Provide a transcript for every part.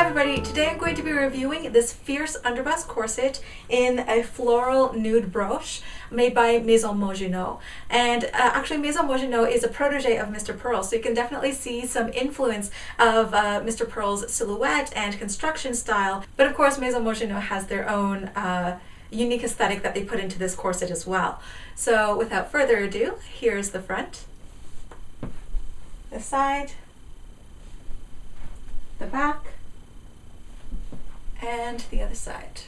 everybody, today I'm going to be reviewing this fierce underbust corset in a floral nude brooch made by Maison Moginot. And actually Maison Moginot is a protege of Mr. Pearl, so you can definitely see some influence of Mr. Pearl's silhouette and construction style. But of course Maison Moginot has their own unique aesthetic that they put into this corset as well. So without further ado, here's the front, the side, the back, and the other side.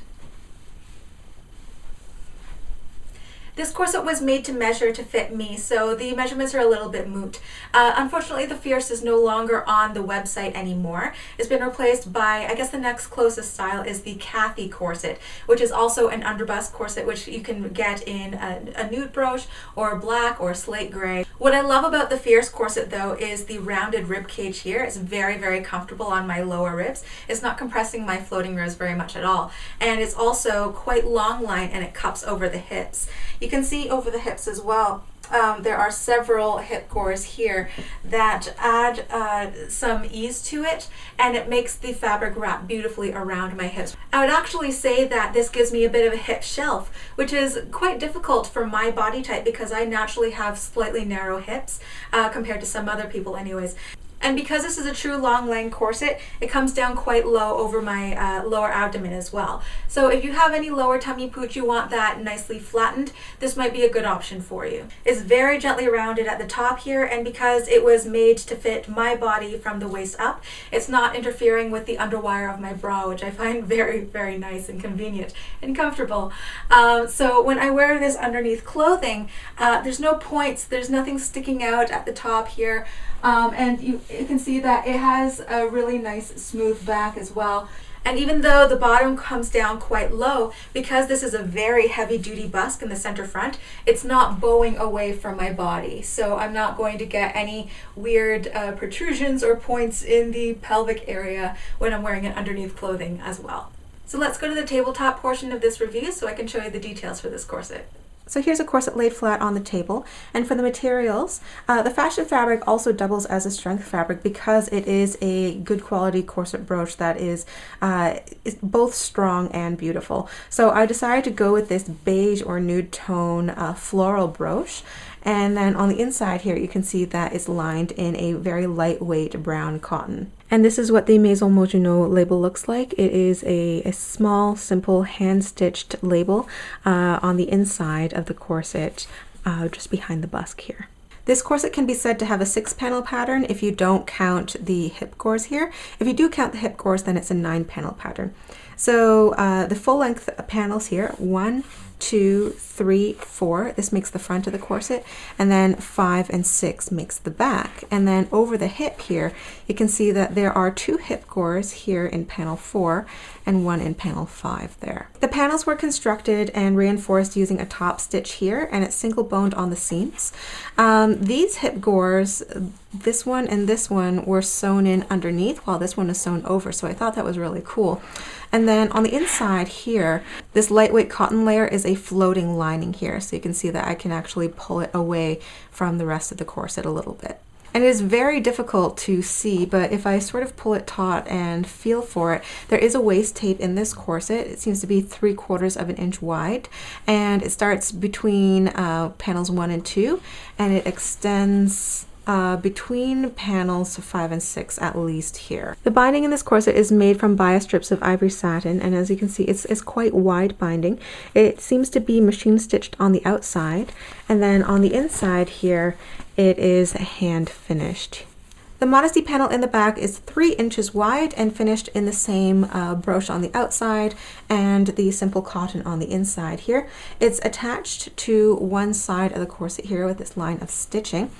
This corset was made to measure to fit me, so the measurements are a little bit moot. Unfortunately, the Fierce is no longer on the website anymore. It's been replaced by, I guess the next closest style is the Cathy corset, which is also an underbust corset, which you can get in a nude brooch or black or slate gray. What I love about the Fierce corset though is the rounded rib cage here. It's very, very comfortable on my lower ribs. It's not compressing my floating ribs very much at all. And it's also quite long line and it cups over the hips. You can see over the hips as well, there are several hip gores here that add some ease to it, and it makes the fabric wrap beautifully around my hips. I would actually say that this gives me a bit of a hip shelf, which is quite difficult for my body type because I naturally have slightly narrow hips compared to some other people anyways. And because this is a true long line corset, it comes down quite low over my lower abdomen as well. So if you have any lower tummy pooch, you want that nicely flattened, this might be a good option for you. It's very gently rounded at the top here, and because it was made to fit my body from the waist up, it's not interfering with the underwire of my bra, which I find very, very nice and convenient and comfortable. So when I wear this underneath clothing, there's no points, there's nothing sticking out at the top here. And you can see that it has a really nice smooth back as well. And even though the bottom comes down quite low, because this is a very heavy duty busk in the center front, it's not bowing away from my body. So I'm not going to get any weird protrusions or points in the pelvic area when I'm wearing it underneath clothing as well. So let's go to the tabletop portion of this review so I can show you the details for this corset. So here's a corset laid flat on the table, and for the materials, the fashion fabric also doubles as a strength fabric because it is a good quality corset brooch that is both strong and beautiful. So I decided to go with this beige or nude tone floral brooch. And then on the inside here, you can see that it's lined in a very lightweight brown cotton. And this is what the Maison Moginot label looks like. It is a small, simple, hand-stitched label on the inside of the corset, just behind the busk here. This corset can be said to have a 6-panel pattern if you don't count the hip gores here. If you do count the hip gores, then it's a 9-panel pattern. So the full length panels here, 1, 2, 3, 4, this makes the front of the corset, and then 5 and 6 makes the back. And then over the hip here, you can see that there are 2 hip gores here in panel 4 and 1 in panel 5 there. The panels were constructed and reinforced using a top stitch here, and it's single boned on the seams. These hip gores, this one and this one, were sewn in underneath while this one is sewn over, so I thought that was really cool. And then on the inside here, this lightweight cotton layer is a floating lining here, so you can see that I can actually pull it away from the rest of the corset a little bit. And it is very difficult to see, but if I sort of pull it taut and feel for it, there is a waist tape in this corset. It seems to be 3/4 of an inch wide, and it starts between panels 1 and 2, and it extends between panels 5 and 6 at least here. The binding in this corset is made from bias strips of ivory satin, and as you can see, it's quite wide binding. It seems to be machine stitched on the outside, and then on the inside here it is hand finished. The Modesty panel in the back is 3 inches wide and finished in the same brooch on the outside and the simple cotton on the inside here. It's attached to one side of the corset here with this line of stitching.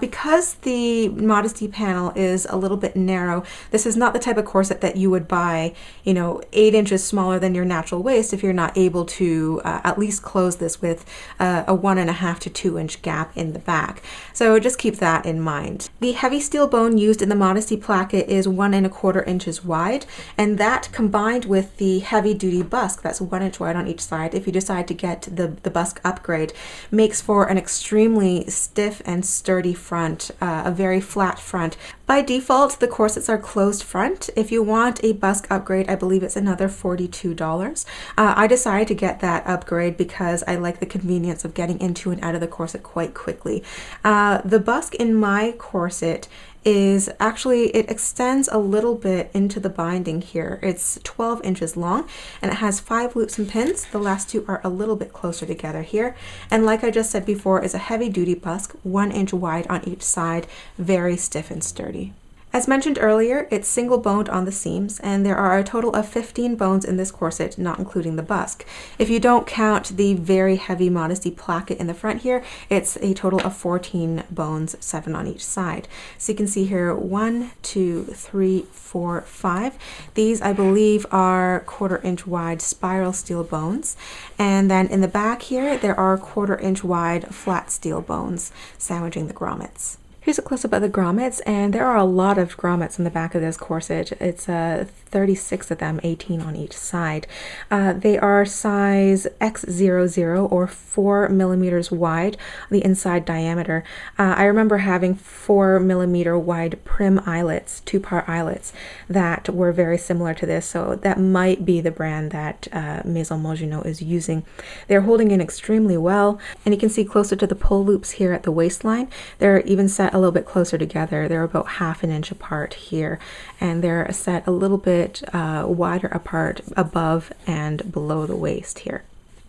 Because the Modesty panel is a little bit narrow, this is not the type of corset that you would buy, 8 inches smaller than your natural waist if you're not able to at least close this with a 1.5 to 2 inch gap in the back. So just keep that in mind. The heavy steel bone used in the Modesty placket is 1.25 inches wide, and that combined with the heavy duty busk that's 1 inch wide on each side, if you decide to get the busk upgrade, makes for an extremely stiff and sturdy front, a very flat front, By default, the corsets are closed front. If you want a busk upgrade, I believe it's another $42. I decided to get that upgrade because I like the convenience of getting into and out of the corset quite quickly. The busk in my corset is actually, it extends a little bit into the binding here. It's 12 inches long and it has 5 loops and pins. The last 2 are a little bit closer together here. And like I just said before, is a heavy duty busk, 1 inch wide on each side, very stiff and sturdy. As mentioned earlier, it's single boned on the seams, and there are a total of 15 bones in this corset, not including the busk. If you don't count the very heavy Modesty placket in the front here, it's a total of 14 bones, 7 on each side. So you can see here 1, 2, 3, 4, 5. These, I believe, are 1/4 inch wide spiral steel bones. And then in the back here, there are 1/4 inch wide flat steel bones sandwiching the grommets. Here's a close-up of the grommets, and there are a lot of grommets in the back of this corset. It's 36 of them, 18 on each side. They are size X00 or 4 millimeters wide, the inside diameter. I remember having 4 millimeter wide prim eyelets, 2-part eyelets, that were very similar to this, so that might be the brand that Maison Moginot is using. They're holding in extremely well, and you can see closer to the pull loops here at the waistline. They're even set a little bit closer together. They're about 1/2 inch apart here, and they're set a little bit wider apart above and below the waist here.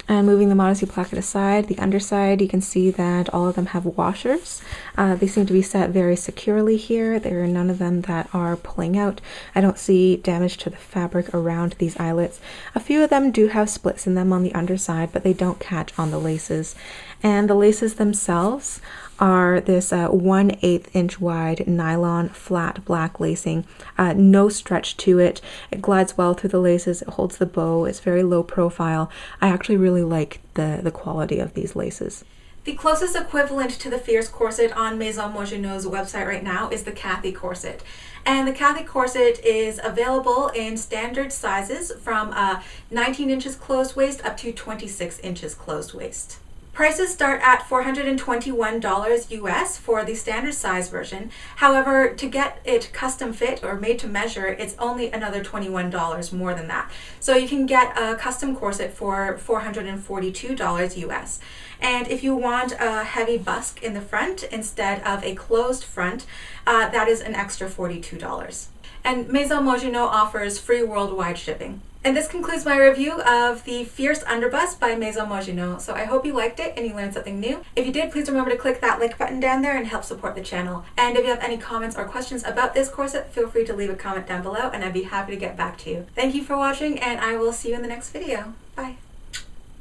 And moving the Modesty placket aside, the underside, you can see that all of them have washers. They seem to be set very securely here. There are none of them that are pulling out. I don't see damage to the fabric around these eyelets. A few of them do have splits in them on the underside, but they don't catch on the laces. And the laces themselves are this 1/8 inch wide nylon flat black lacing. No stretch to it. It glides well through the laces. It holds the bow. It's very low profile. I actually really like the quality of these laces. The closest equivalent to the Fierce corset on Maison Moginot's website right now is the Cathy corset. And the Cathy corset is available in standard sizes from 19 inches closed waist up to 26 inches closed waist. Prices start at $421 US for the standard size version. However, to get it custom fit or made to measure, it's only another $21 more than that. So you can get a custom corset for $442 US. And if you want a heavy busk in the front instead of a closed front, that is an extra $42. And Maison Moginot offers free worldwide shipping. And this concludes my review of the Fierce Underbust by Maison Moginot. So I hope you liked it and you learned something new. If you did, please remember to click that like button down there and help support the channel. And if you have any comments or questions about this corset, feel free to leave a comment down below and I'd be happy to get back to you. Thank you for watching, and I will see you in the next video. Bye.